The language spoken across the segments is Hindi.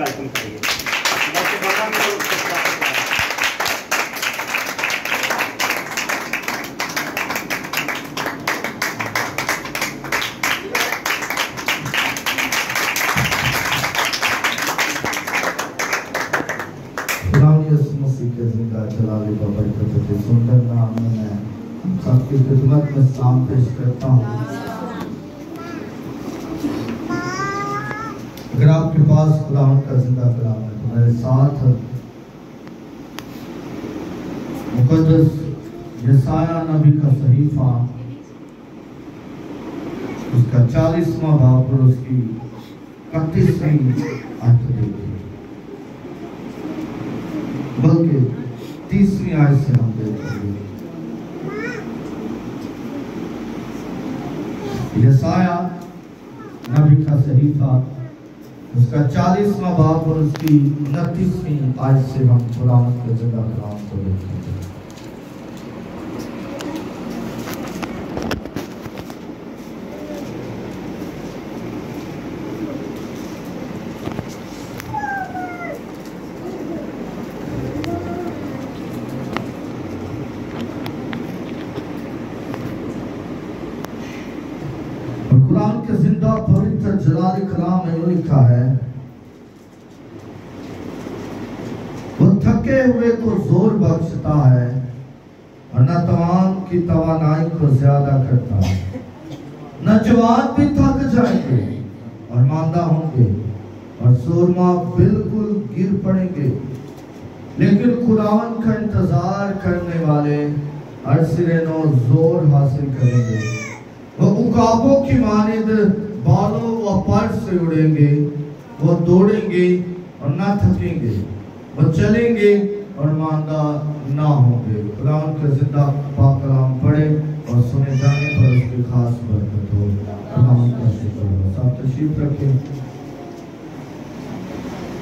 वेलकम करिए। के जिंदा जलाली बाबा के सुंदर नाम में मैं सबकी खिदमत में सलाम पेश करता हूँ। अगर आपके पास खुदावन का जिंदा कलाम है तो मेरे साथ मुकद्दस यशायाह नबी का सहीफा उसका 40वां बाब और उसकी 31वीं आयत देखिए, बल्कि 30वीं आयत से हम देखेंगे। यशायाह नबी का सहीफा उसका 40वां बाब और उसकी 29वीं आयत से हम खुदावंद के जिंदा कलाम को देखेंगे। कुरान के जिंदा पवित्र जलाली कलाम में लिखा है, वो थके हुए को जोर बख्शता है और न तमाम की तवानाई को ज्यादा करता है। न जवान भी थक जाएंगे और मांदा होंगे और सूरमा बिल्कुल गिर पड़ेंगे, लेकिन खुदावन का इंतजार करने वाले हर सिरे नो जोर हासिल करेंगे। वो उकाबों की मानिद बालों व पर से उड़ेंगे, वो दौड़ेंगे और ना थकेंगे, वो चलेंगे और मांदा ना होंगे। खुदावन का जिंदा पाक कलाम पढ़े और सुने जाने पर उसकी खास बरकत हो। खुदावन का शुक्र हो। सब तशरीफ रखें,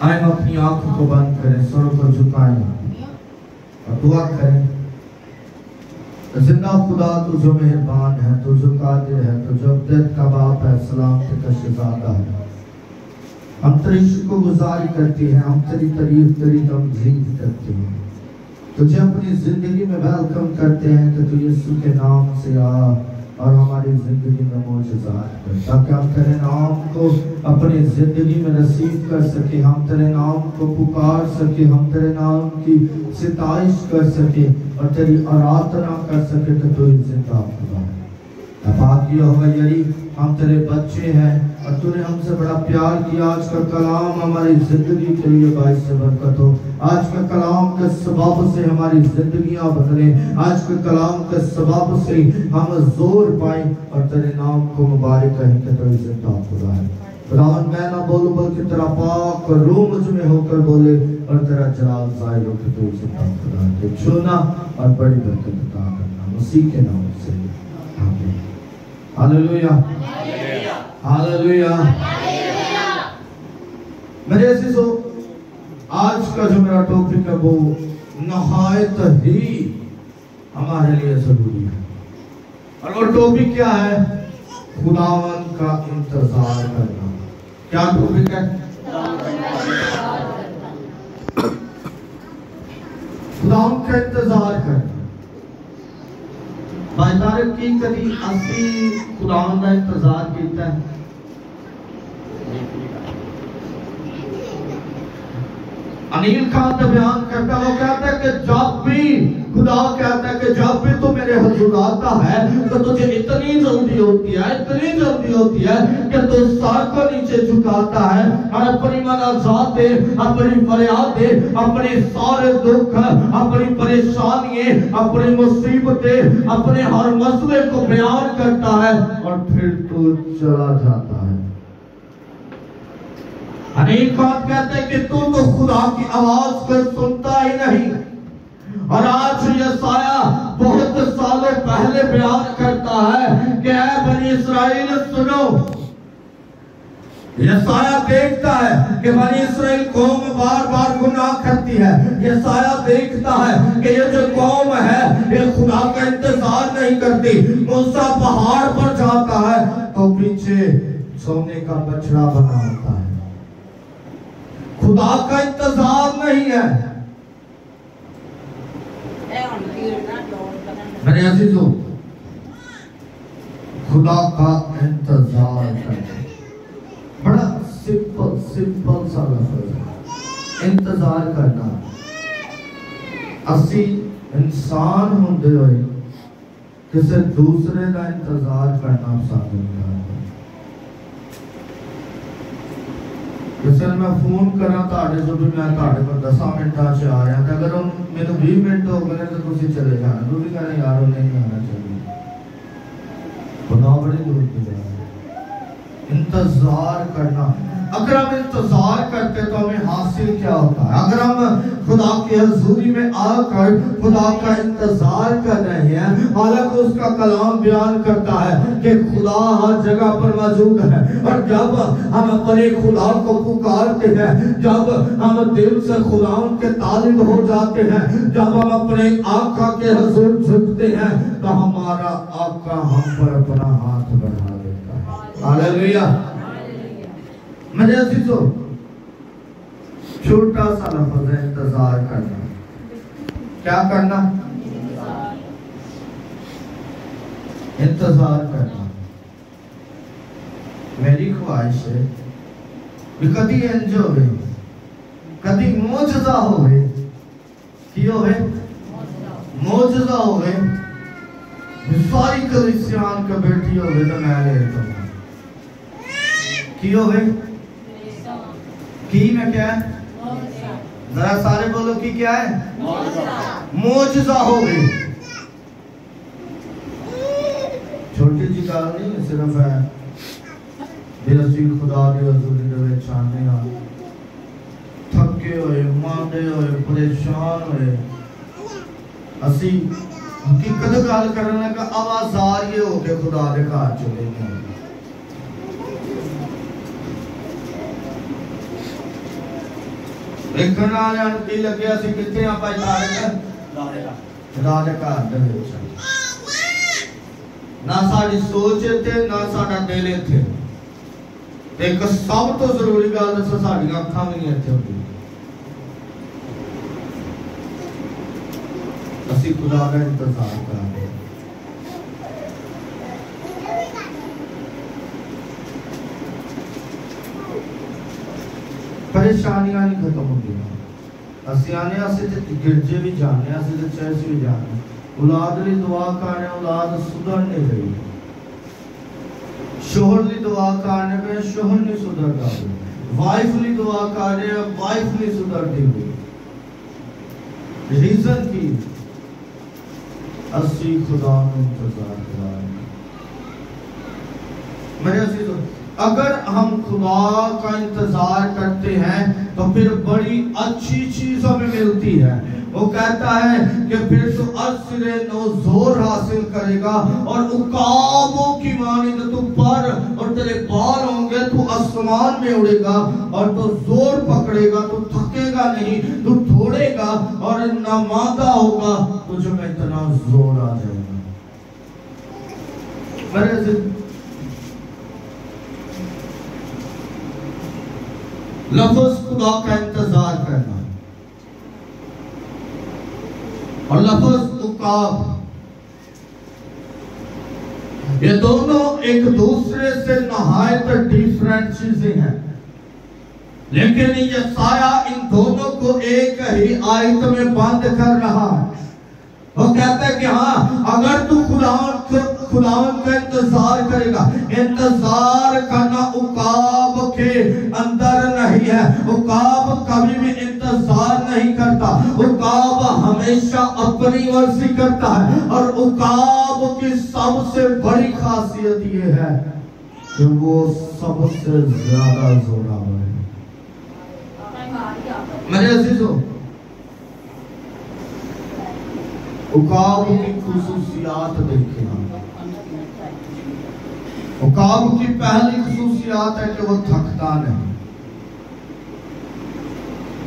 आए अपनी आंखों को बंद करें, सरों को झुकाएं और दुआ करें। जिंदा खुदा तू जो मेहरबान है, तू जो कादिर है, तू जो अब्दत का बाप है, सलामत का शहजादा है। हम तेरी शुक्रगुजारी करते हैं, हम तेरी तारीफ तेरी तमजीद करते हैं, तुझे अपनी जिंदगी में वेलकम करते हैं कि तू यीशु के नाम से आ और हमारी जिंदगी में मौजूदात कर, ताकि हम तेरे नाम को अपनी जिंदगी में नसीब कर सके, हम तेरे नाम को पुकार सके, हम तेरे नाम की सिताइश कर सके और तेरी आराधना कर सके कि तू जिंदा खुदा है। बात यह होगा यदि हम तेरे बच्चे हैं और तूने हमसे बड़ा प्यार किया, आज का कलाम हमारी जिंदगी के लिए बाइस से बरकत हो। आज का कलाम के सबब से हमारी जिंदगियां बदले, आज के कलाम के सबब से हम जोर पाए और तेरे नाम को मुबारक कहें कि तू जिंदा खुदा है। खुदावन मैं ना बोलूं बल्कि तेरा पाक रूह मुझ में होकर बोले और तेरा जलाल जाहिर हो कि तू जिंदा खुदा है। तो छूना और बड़ी बरकत अता करना मसीह के नाम से, आमीन। Hallelujah, hallelujah. मेरे अजीजों, आज का जो मेरा टॉपिक है वो नहायत ही हमारे लिए जरूरी है, और वो टॉपिक क्या है? खुदावन का इंतजार करना। क्या टॉपिक है? खुदावन का इंतजार करना। भाईदारक की कभी असली खुदावन का इंतजार किया है? अनिल खान का बयान करता है, वो कहता है कि जब भी खुदा कहता है कि जब भी तू मेरे हुजूर आता है तो तुझे इतनी जल्दी होती है, इतनी जल्दी होती है कि तू सर को नीचे झुकाता है और अपनी मनाजाते, अपनी फरियादें, अपने सारे दुख, अपनी परेशानियां, अपनी मुसीबतें, अपने हर मसले को बयान करता है और फिर तू चला जाता है। अनेक बात कहते हैं कि तू तो खुदा की आवाज को सुनता ही नहीं, और आज यशायाह बहुत सालों पहले बयान करता है कि ऐ बनी इस्राएल सुनो। यशायाह देखता है कि बनी इस्राएल कौम बार बार गुनाह करती है। यशायाह देखता है कि ये जो कौम है ये खुदा का इंतजार नहीं करती। मूसा पहाड़ पर जाता है तो पीछे सोने का बछड़ा बना होता है। खुदा का इंतजार नहीं है। मेरे अजीजों, खुदा का इंतजार करना बड़ा सिंपल सा लफ्ज़ है। इंतजार करना। असी इंसान होंदे होए किसी दूसरे का इंतजार करना पसंद नहीं करते। किसी मैं फोन करा ताड़े जो भी मैं ताड़े पर 10 मिनट आ रहा था, अगर मैंने 20 मिनट हो गए तो तुम चले जाना, तो भी कहना यार उन्हें नहीं आना चाहिए। खुदा बड़ी दूर की बात है। इंतजार करना। अगर हम इंतजार करते तो हमें हासिल क्या होता है? अगर हम खुदा की हजूरी में आकर खुदा का इंतजार कर रहे हैं, हालांकि उसका कलाम बयान करता है कि खुदा हर जगह पर मौजूद है, और जब हम अपने खुदा को पुकारते हैं, जब हम दिल से खुदा के तालिब हो जाते हैं, जब हम अपने आका के हजूर झुकते हैं, तो हमारा आका हम पर अपना हाथ बढ़ा देता है। हालेलुया। मेरे अजीजों, छोटा सा लफ्ज़ है इंतजार करना। क्या करना? इंतजार करना। मेरी ख्वाहिश है कि कभी इंज होवे, कभी मौजज़ा होवे, की होवे मौजज़ा होवे, सारी कलीसियान का बैठी होवे तो मैं लेता हूँ। की होवे की में क्या है? जरा सारे बोलो कि क्या है? मौजज़ा हो गई। छोटी जी गल नहीं, सिर्फ है बेअसी खुदा की हजूरी दे विच आने आ, थके हुए, मांदे हुए, परेशान हुए, असी हकीकत गल करने लगा आवाज़ार ये हो के खुदा के घर चले गए। देखना की लगे असी कितने आप ना साड़ी सोच थे ना साड़ा दिल थे। एक सब तो जरूरी गल दसो, साड़ियां अखां भी नहीं इत्थे होंदी। असी खुदा का इंतजार कर रहे हैं। परेशानियां नहीं खत्म होंगी। असी आने गिरजे भी जाने, चर्च भी जाने, औलाद ली दुआ करने, औलाद सुधर नहीं रही। शोहर ली दुआ करने पे शोहर नहीं सुधरता, वाइफ ली दुआ कर रहे, वाइफ नहीं सुधरती हुई। रीजन की असी खुदा में इंतजार कर रहे हैं। मेरे अजीजों, अगर हम खुदा का इंतजार करते हैं तो फिर बड़ी अच्छी चीज हमें मिलती है। वो कहता है कि फिर तू अर्सिले नो जोर हासिल करेगा और उकाबों की मानिंद तू पर और तेरे बाल होंगे, तू आसमान में उड़ेगा और तू जोर पकड़ेगा, तू थकेगा नहीं, तू छोड़ेगा और न मादा होगा, तुझे में इतना जोर आ जाएगा। मेरे लफ्ज़ खुदा का इंतजार करना और लफ्ज़ उकाब, ये दोनों एक दूसरे से नहायत डिफरेंट चीजें हैं, लेकिन ये साया इन दोनों को एक ही आयत में बंद कर रहा है। वो कहता है कि हाँ, अगर तू खुदावंद का इंतजार करेगा, इंतजार करना उकाब के अंदर नहीं है। उकाब कभी भी इंतजार नहीं करता, उकाब हमेशा अपनी मर्जी करता है। और उकाब की सबसे बड़ी खासियत ये है कि वो सबसे ज्यादा जोरावर है। मेरे अजीजों, उकाब की खुसूसियात देखें। उकाब की पहली खुसूसियात है कि वो थकता नहीं।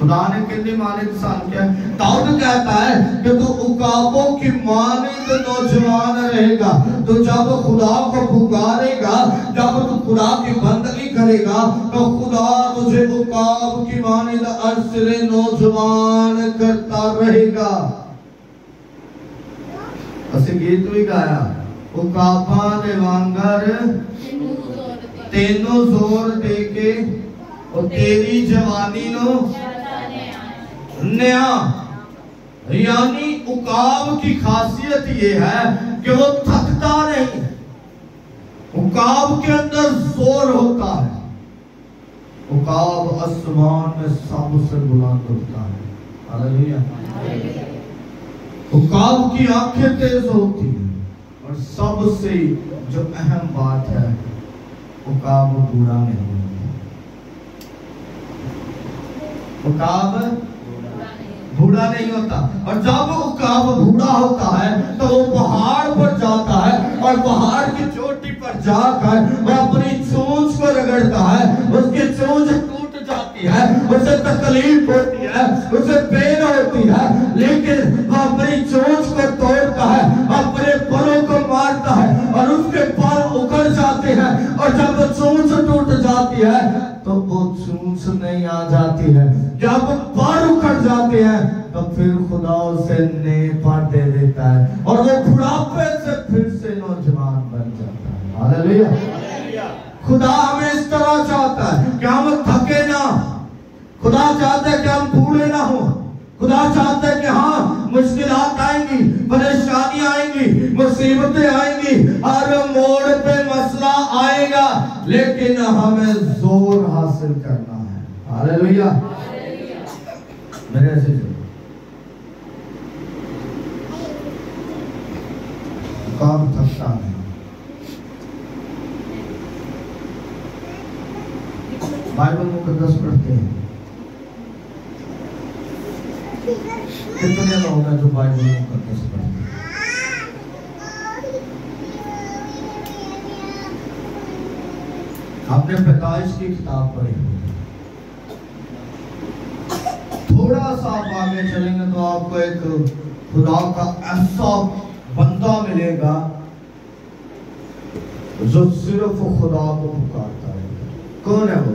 खुदा ने कितनी माने इंसान किया। दाऊद कहता है कि तू उकाबों की मानिंद नौजवान रहेगा। तो जब खुदा को पुकारेगा, जब तू खुदा की बंदगी करेगा, तो खुदा तुझे उकाब की मानिंद अरसरे नौजवान करता रहेगा। असि गीत भी गाया, उकाबा दे वांगर तेनों जोर दे के और तेरी जवानी नो नया। यानी उकाब की खासियत ये है कि वो थकता नहीं, उकाब के अंदर जोर होता है। उकाब आसमान में सबसे बुलंद होता है। हालेलुया। उकाब की आंखें तेज होती है और सबसे जो अहम बात है, उकाब बूढ़ा नहीं होता। उकाब बूढ़ा नहीं होता। और जब उकाब बूढ़ा होता है तो वो पहाड़ पर जाता है और पहाड़ की चोटी पर जाकर वो अपनी चोंच को रगड़ता है। उसकी चोंच टूट जाती है, उसे तकलीफ होती है, उसे पेन होती है, लेकिन वो अपनी चोंच को तोड़ता है, अपने परों को मारता है और उसके पर उखड़ जाते हैं। और जब वो चोंच टूट जाती है तो वो चोंच नहीं आ जाती है। जब पर उखड़ जाते हैं तो फिर खुदा उसे नए पर दे देता है और वो बुढ़ापे से फिर से नौजवान बन जाता है। हालेलुया। खुदा हमें इस तरह चाहता है कि हम थके ना। खुदा चाहता है कि हम बूढ़े ना हो। खुदा चाहता है कि हाँ, मुश्किलात आएंगी, परेशानी आएंगी, मुसीबतें आएंगी, हर मोड़ पे मसला आएगा, लेकिन हमें जोर हासिल करना है। हालेलुया। मेरे ऐसे काम थकता नहीं। बाइबल मुकद्दस पढ़ते हैं। कितने लोग हैं जो बाइबल मुकद्दस पढ़ते हैं? आपने पैदाइश की किताब पढ़ी, थोड़ा सा आप आगे चलेंगे तो आपको एक खुदा का ऐसा बंदा मिलेगा जो सिर्फ खुदा को पुकारता है। कौन है वो?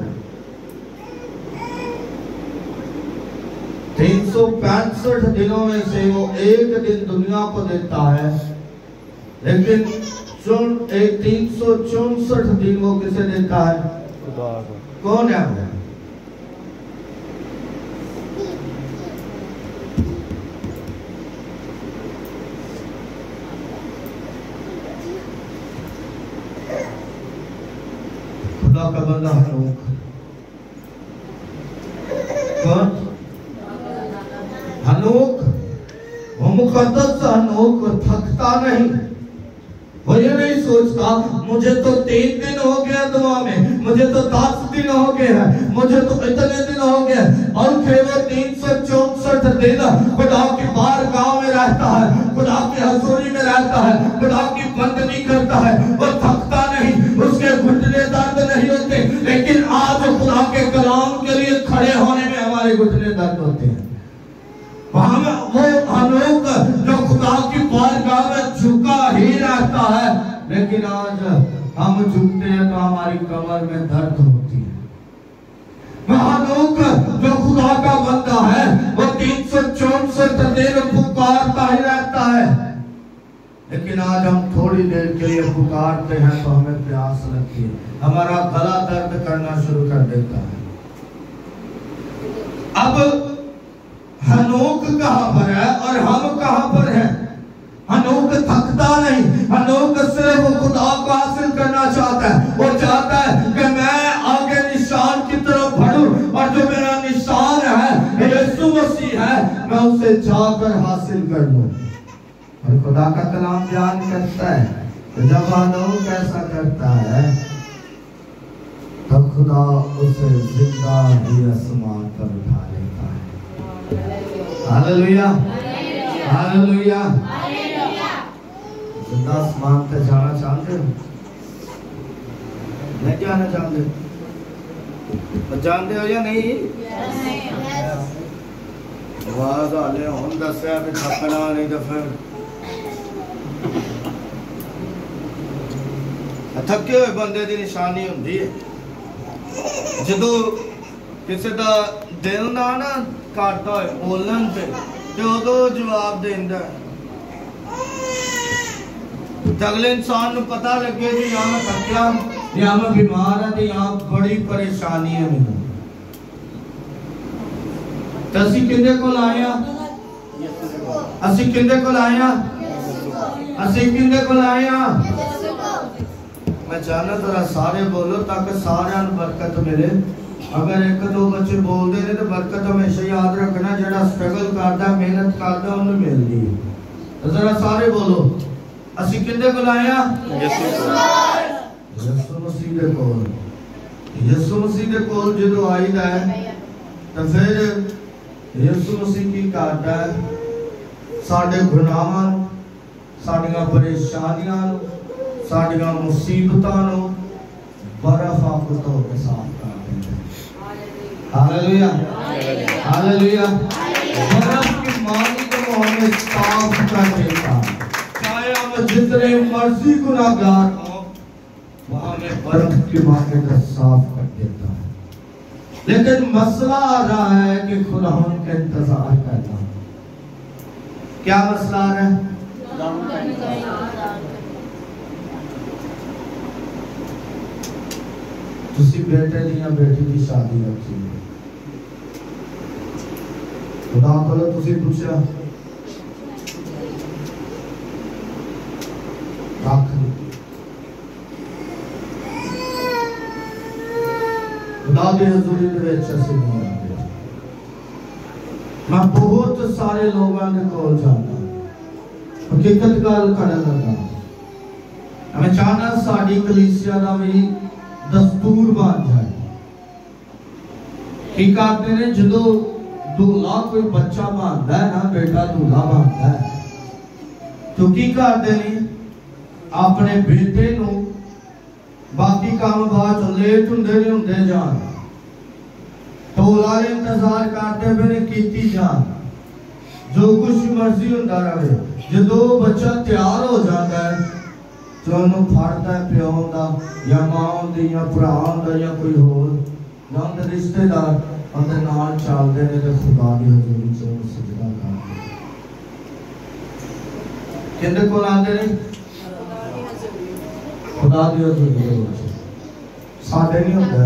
365 दिनों में से वो एक दिन दुनिया को देता है, लेकिन 364 दिन वो किसे देता है? खुदा को। कौन है वो? खुदा का बंदा हनोक। कौन? हनोक। वो मुकद्दस हनोक थकता नहीं। वो ये नहीं सोचता मुझे तो 3 दिन हो गया दुआ में, मुझे तो 10 दिन हो गए हैं, मुझे तो इतने दिन हो गए, और फिर वो 364 दिन खुदा की बारगाह में रहता है, खुदा की हजूरी में रहता है, खुदा की बंदगी करता है। वो थकता नहीं, उसके घुटने दर्द नहीं होते। लेकिन आज खुदा के कलाम के लिए खड़े होने में हमारे घुटने दर्द होते हैं। हम लोग जो खुदा की बारगाह में झुका ही रहता है, लेकिन आज हम झुकते हैं तो हमारी कमर में दर्द होती है। हम लोग जो खुदा का बंदा है वो 364 दिन पुकारता ही रहता है, लेकिन आज हम थोड़ी देर के लिए पुकारते हैं तो हमें प्यास लगती है, हमारा गला दर्द करना शुरू कर देता है। अब हनोक कहां पर है और हम कहां पर हैं? हनोक थकता नहीं, हनोक सिर्फ खुदा को हासिल करना चाहता है। वो चाहता है कि मैं आगे निशान की तरफ बढ़ूं और जो मेरा निशान है यीशु मसीह है, मैं उसे जाकर हासिल कर लूं। और खुदा का कलाम बयान करता है कि जब हनोक ऐसा करता है तब खुदा उसे जिंदा ही आसमान पर उठा लेता है। Hallelujah, hallelujah. जिंदा आसमान पे जाना चाहते हो? नहीं जाना चाहते? जानते हो या नहीं? हजाले होन दस्या भी थकना नहीं तो फिर थके हुए बंदे की निशानी होंदी है जदों किसी का दिल ना ना करता है बोलन से उदों जवाब देंदा अगले इंसान को पता लगे कि यहाँ मैं थकिया या मैं बीमार है तो यहाँ बड़ी परेशानी है मैनू तो असी किंदे कोल आया असी किंदे कोल आया असी किंदे कोल आया मैं चाहना थोड़ा सारे बोलो ताकि सारे बरकत मिले अगर एक दो बच्चे बोलते हैं तो बरकत हमेशा याद रखना जेड़ा स्ट्रगल करता मेहनत करता उन्हें मिलती है तो जरा सारे बोलो असी किंदे कोल आया यसु मसीह दे कोल यसु मसीह दे कोल जदों आईदा है तो फिर यसु मसीह की करता है साडे गुनाहां साडियां परेशानियां साडियां मुसीबतां नु बर्फ आपको धो के साफ कर देंदा हालेलुया हालेलुया बर्फ की मानी को हमें साफ कर देता चाहे हम जितने मर्जी गुनाहगार हो वहां में बर्फ की मानी को साफ कर देता है लेकिन मसला आ रहा है कि खुदा का इंतजार करना क्या मसला आ रहा है तुसी बेटे दी या बेटी की शादी रखी है खुदा को तुसी पूछा रख खुदा दी हजूरी दे विच असीं नहीं आंदे मैं बहुत सारे लोगों के कोल जाना हकीकत गल करन लगा हमें चाहना साडी कलीसिया दा भी दस्तूर बन जाए की करते ने जो दूल्हा कोई बच्चा मानता है ना बेटा दूल्हा मानता है तो की करते ने अपने बेटे नु बाकी काम बाद लेट हुंदे नहीं हुंदे जान तो लारे इंतजार करते बने कीती जान जो कुछ मर्जी हुंदा रहे जो बच्चा तैयार हो जाता है तो फड़ता है प्यो का या मां दी या भरा या कोई होर या उनके रिश्तेदार उनके नाल चलते हैं तो खुदा की हजूरी च सजदा करते किंदे कोल आंदे ने खुदा की हजूरी च साडे नहीं हुंदा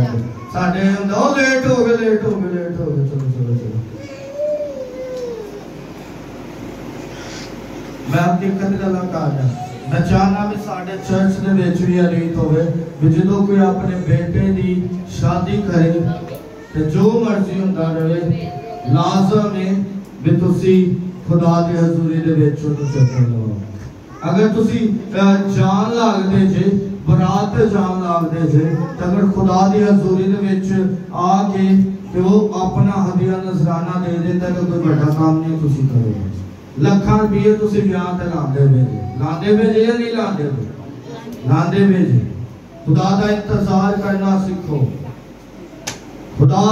साडे हुंदा ओ लेट हो गए चलो चलो चलो मैं अपनी कद गल्लां कर रहा मैं चाहना भी साडे चर्च दे विच भी रीत होवे भी जदों कोई अपने बेटे दी शादी करे ते जो मर्जी हुंदा रहे लाजम है भी तुसी खुदा दी हजूरी दे विच उन्हें चुकन लो अगर तुसी जान लागदे जे बरात जान लागदे जे ते अगर खुदा दी हजूरी दे विच आके ते वो अपना हदिया नजराना दे देता तो कोई बड़ा काम नहीं तुसी करोगे लखां रुपये तुसी ब्याह ते लांदे भेजे या नहीं लांदे भेजे खुदा दा इंतजार करना सीखो खुदा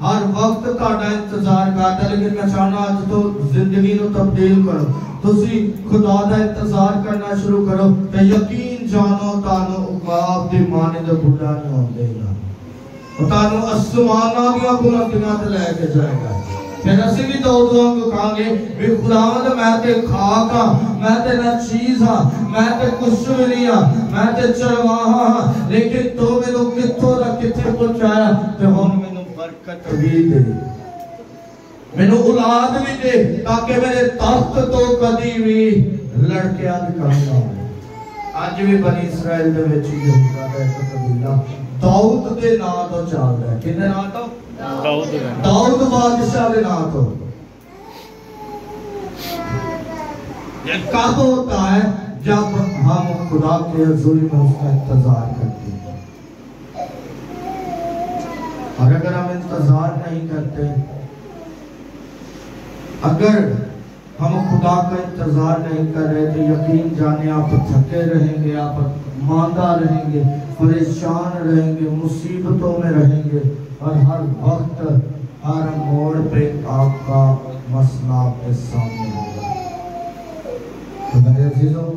हर वक्त तुहाडा इंतजार करता लेकिन मैं चाहना अज तो जिंदगी नु तब्दील करो तुसी खुदा दा इंतजार करना शुरू करो ते यकीन जानो तानो उकाब दे माने दे बुढ़ा नहीं होंदेगा तानो आसमानां दी बुलंदियां ते लेके जाएगा फिर असि भी दो दुआ को कहांगे वे खुदावंद मैं ते खाक हां मैं ते ना चीज हां मैं ते कुछ भी नहीं हां मैं ते चरवाहा हां लेकिन तो मैनू कित्थों दा कित्थे पहुंचाया ते हुण मैनू बरकत भी दे मैनू औलाद भी दे ताकि मेरे तख्त तो कदी भी लड़कियां दी कमी ना हो आज भी बनी इस्राइल दे विच यहूदा दा एक कबीला दाऊद दे नाम तो चलदा है किने नाम तो दाऊद बादशाह के नाम तो ये कब होता है जब हम खुदा के हुजूर में उसका इंतजार करते हैं और अगर हम इंतजार नहीं करते अगर हम खुदा का इंतजार नहीं कर रहे तो यकीन जाने आप थके रहेंगे आप मांदा रहेंगे परेशान रहेंगे मुसीबतों में रहेंगे और हर वक्त हर मोड़ पे आपका मसला आपके सामने होगा। तो मेरे अजीजों,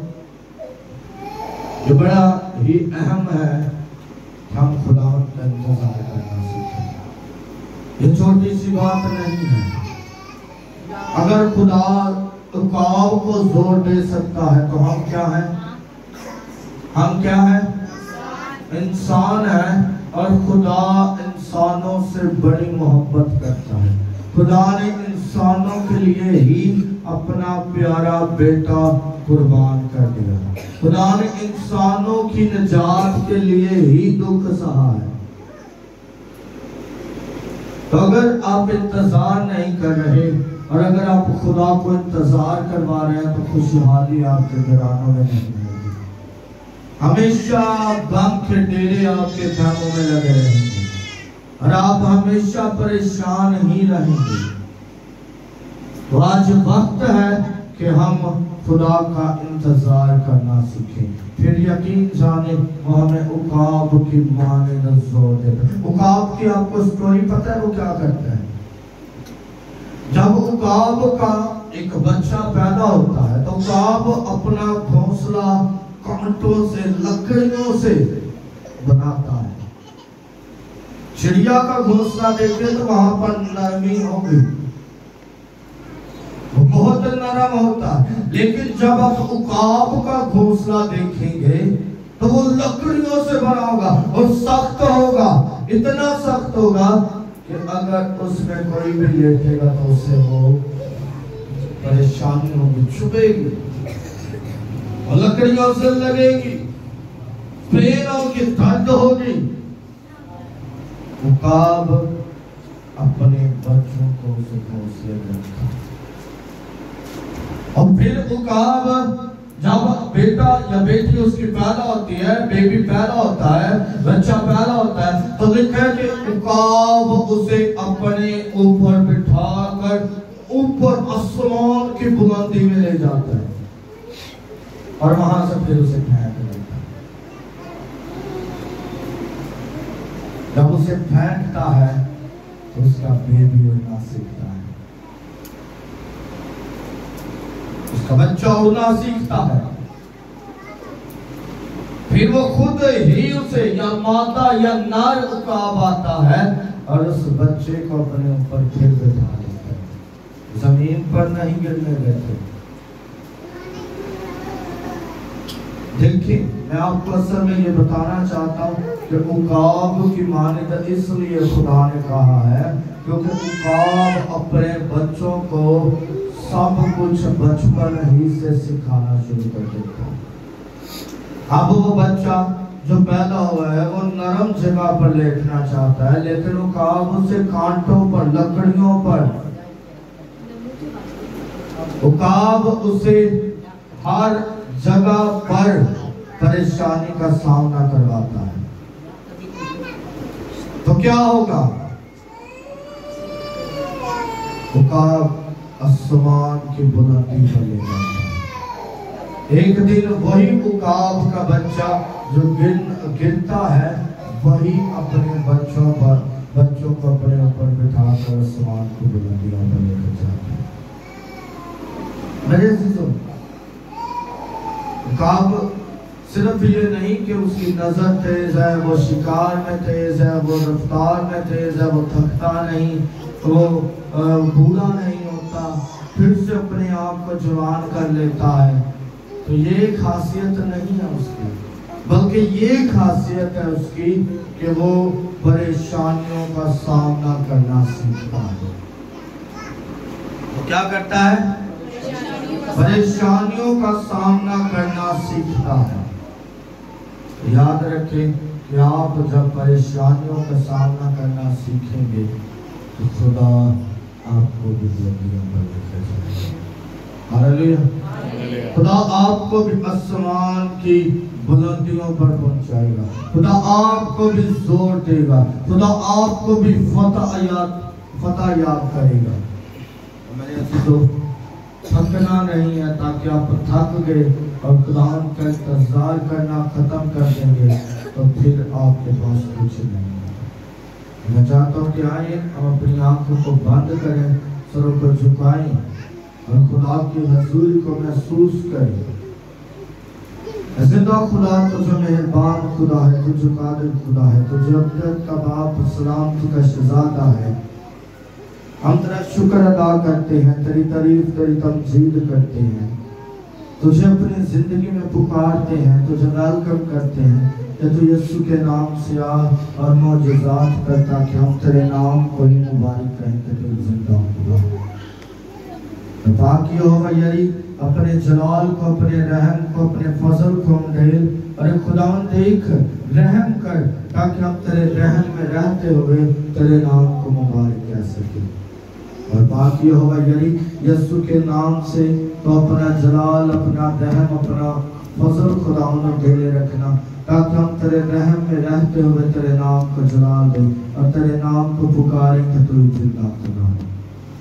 ये बड़ा ही अहम है कि हम खुदा का इंतजार करना सीखें। ये छोटी सी बात नहीं है। अगर खुदा उकाब को जोर दे सकता है तो हम क्या हैं? हम क्या हैं? इंसान हैं। और खुदा इंसानों से बड़ी मोहब्बत करता है। खुदा ने इंसानों के लिए ही अपना प्यारा बेटा कुर्बान कर दिया। खुदा ने इंसानों की निजात के लिए ही दुख सहा है। तो अगर आप इंतजार नहीं कर रहे और अगर आप खुदा को इंतजार करवा रहे हैं तो खुशहाली आपके घरानों में नहीं होगी। हमेशा गम के डेरे आपके कामों में लगे रहेंगे और आप हमेशा परेशान ही रहेंगे। तो आज वक्त है कि हम खुदा का इंतजार करना सीखें। फिर यकीन जाने वो हमें उकाब की माने जोर देता है। उकाब की आपको स्टोरी पता है वो क्या करता है? जब उकाब का एक बच्चा पैदा होता है तो उकाब अपना घोंसला कांटों से, लकड़ियों से बनाता है। चिड़िया का घोंसला देखे तो वहां पर नरमी होगी, वो बहुत नरम होता है। लेकिन जब आप उकाब का घोंसला देखेंगे तो वो लकड़ियों से बना होगा और सख्त होगा, इतना सख्त होगा कि अगर उसमें कोई भी लेटेगा तो उसे वो परेशानी होगी, चुभेगी और लकड़ियों से लगेगी, पेन होगी, दर्द होगी। उकाब अपने बच्चों को उसे घोंसले में रखा। और फिर उकाब जब बेटा या बेटी उसकी पैदा होती है, बेबी पैदा होता है, बच्चा पैदा होता है, तो लिखा है कि उकाब उसे अपने ऊपर बिठाकर ऊपर आसमान की बुलंदी में ले जाता है और वहां से फिर उसे फेंक देता है। जब उसे फेंकता है तो उसका बेबी उड़ना सीखता है, उसका बच्चा उड़ना सीखता है। फिर वो खुद ही उसे या मादा या नर उकाब आता है और उस बच्चे को अपने ऊपर फिर बिठा देता है, जमीन पर नहीं गिरने देते। देखिए, मैं आपको असल में ये बताना चाहता हूँ कि उकाब की मान्यता इसलिए खुदा ने कहा है क्योंकि उकाब अपने बच्चों को सब कुछ बचपन ही से सिखाना शुरू कर देता है। अब वो बच्चा जो पैदा हुआ है वो नरम जगह पर लेटना चाहता है, लेकिन उकाब उसे कांटों पर, लकड़ियों पर, उकाब उसे हर जगह पर परेशानी का सामना करवाता है। तो क्या होगा? उकाब आसमान की बुलंदी पर ले जाता है। एक दिन वही उकाब का बच्चा जो गिरता है वही अपने बच्चों को अपने ऊपर बिठाकर आसमान की बुलंदियों पर लेकर जाता है। मेरे अजीजों, उकाब सिर्फ ये नहीं कि उसकी नजर तेज है, वो शिकार में तेज है, वो रफ्तार में तेज है, वो थकता नहीं, वो बूढ़ा नहीं होता, फिर से अपने आप को जवान कर लेता है। तो ये खासियत नहीं है उसकी, बल्कि ये खासियत है उसकी कि वो परेशानियों का सामना करना सीखता है। वो क्या करता है? परेशानियों का सामना करना सीखता है। याद रखें कि आप जब परेशानियों का सामना करना सीखेंगे तो खुदा आपको भी बुलंदियों पर लेकर जाएगा। हालेलुया। खुदा आपको भी आसमान की बुलंदियों पर पहुंचाएगा। खुदा आपको भी जोर देगा। खुदा आपको भी फतह याद करेगा। मेरे अजीजों, थकना नहीं है ताकि आप थक गए और खुदा का इंतजार करना खत्म कर देंगे तो फिर आपके पास कुछ नहीं है। मैं चाहता हूँ कि आइए हम अपनी आंखों को बंद करें, सरों को झुकाएं और खुदा की हजूरी को महसूस करें। जिंदा खुदा तो जो मेहरबान खुदा है, तो जो कादिर खुदा है, तो जो अब्दत का बाप, सलामती का शहजादा है। हम तेरा शुक्र अदा करते हैं, तेरी तारीफ, तेरी तमजीद करते हैं, तुझे अपनी जिंदगी में पुकारते हैं, तुझे वेलकम करते हैं कि तू यीशु के नाम से आ और मौजूदात कर, ताकि हम तेरे नाम को ही मुबारक कहें कि तू जिंदा खुदा। तो बाकी होगा यही अपने जलाल को, अपने रहम को, अपने फजल को हम ढेल, अरे खुदावन देख रहम कर, ताकि हम तेरे रहम में रहते हुए तेरे नाम को मुबारक कह सके। और बाकी होगा यही यीशु के नाम से तो अपना जलाल, अपना रहम, अपना फजल खुदावन ढेले रखना, ताकि हम तेरे रहम में रहते हुए तेरे नाम को जलाल दें और तेरे नाम को पुकारें कि तू जिंदा खुदा है।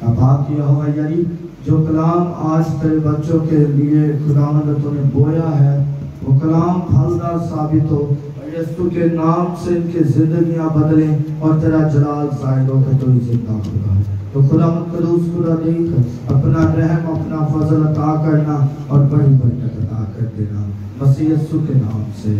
अब बाकी होगा यही जो कलाम आज तेरे बच्चों के लिए खुदावंद तूने बोया है, वो कलाम फलदार साबित हो और यीशु के नाम से इनकी जिंदगियां बदलें और तेरा जलाल जाहिर हो कि तू जिंदा खुदा है। तो खुदावंद कदूस खुदा देख अपना रहम, अपना फजल अता करना और बड़ी बरकत अता कर देना, मसीह यीशु के नाम से।